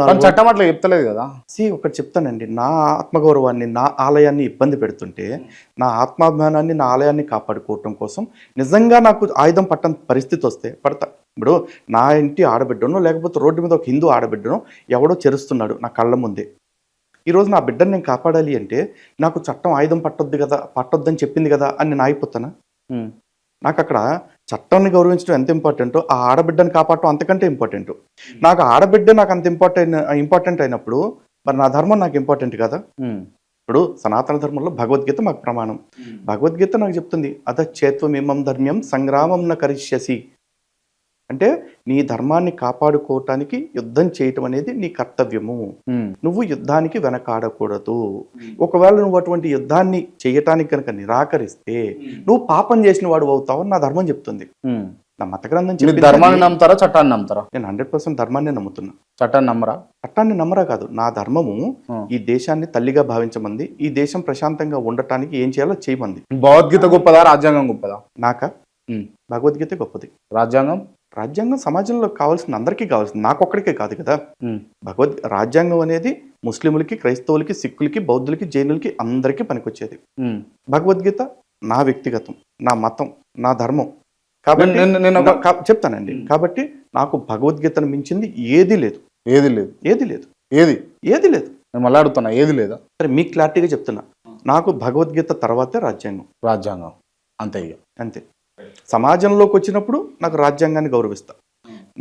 కానీ చట్టం అట్లా చెప్తలేదు కదా. ఒకటి చెప్తానండి, నా ఆత్మగౌరవాన్ని, నా ఆలయాన్ని ఇబ్బంది పెడుతుంటే, నా ఆత్మాభిమానాన్ని, నా ఆలయాన్ని కాపాడుకోవటం కోసం నిజంగా నాకు ఆయుధం పట్టని పరిస్థితి వస్తే పడతా. ఇప్పుడు నా ఇంటి ఆడబిడ్డనో లేకపోతే రోడ్డు మీద ఒక హిందూ ఆడబిడ్డనో ఎవడో చెరుస్తున్నాడు నా కళ్ళ ముందే. ఈరోజు నా బిడ్డను నేను కాపాడాలి అంటే నాకు చట్టం ఆయుధం పట్టొద్దని చెప్పింది కదా అని నేను ఆగిపోతానా? నాకు అక్కడ చట్టాన్ని గౌరవించడం ఎంత ఇంపార్టెంటో ఆ ఆడబిడ్డను కాపాడటం అంతకంటే ఇంపార్టెంట్. నాకు ఆడబిడ్డ నాకు అంత ఇంపార్టెంట్ అయినప్పుడు మరి నా ధర్మం నాకు ఇంపార్టెంట్ కదా. ఇప్పుడు సనాతన ధర్మంలో భగవద్గీత మాకు ప్రమాణం. భగవద్గీత నాకు చెప్తుంది అధచేత్వమిమం ధర్మ్యం సంగ్రామం న కరిష్యసి అంటే నీ ధర్మాన్ని కాపాడుకోవటానికి యుద్ధం చేయటం అనేది నీ కర్తవ్యము. నువ్వు యుద్ధానికి వెనకాడకూడదు. ఒకవేళ నువ్వు అటువంటి యుద్ధాన్ని చేయటానికి కనుక నిరాకరిస్తే నువ్వు పాపం చేసిన వాడు అవుతావు నా ధర్మం చెప్తుంది. నా మత గ్రంథం చెప్పింది. ధర్మాన్ని నమ్ముతారా చట్టాన్ని నమ్ముతారా? నేను 100% ధర్మాన్ని నమ్ముతున్నా. చట్టాన్ని నమ్మరా? చట్టాన్ని నమ్మరా కాదు, నా ధర్మము ఈ దేశాన్ని తల్లిగా భావించమంది, ఈ దేశం ప్రశాంతంగా ఉండటానికి ఏం చేయాలో చేయమంది. భగవద్గీత గొప్పదా రాజ్యాంగం గొప్పదా? నాకా భగవద్గీత గొప్పది. రాజ్యాంగం సమాజంలో కావాల్సింది అందరికీ కావాల్సింది, నాకొక్కడికే కాదు కదా. రాజ్యాంగం అనేది ముస్లింలకి, క్రైస్తవులకి, సిక్కులకి, బౌద్ధులకి, జైనులకి అందరికీ పనికొచ్చేది. భగవద్గీత నా వ్యక్తిగతం, నా మతం, నా ధర్మం కాబట్టి చెప్తానండి. కాబట్టి నాకు భగవద్గీతను మించింది ఏది లేదు. నేను మళ్ళీ అడుగుతున్నా, ఏది లేదా? సరే మీకు క్లారిటీగా చెప్తున్నా, నాకు భగవద్గీత తర్వాతే రాజ్యాంగం అంతే. సమాజంలోకి వచ్చినప్పుడు నాకు రాజ్యాంగాన్ని గౌరవిస్తా.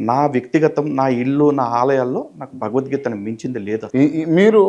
నా వ్యక్తిగతం, నా ఇల్లు, నా ఆలయాల్లో నాకు భగవద్గీతను మించింది లేదు. మీరు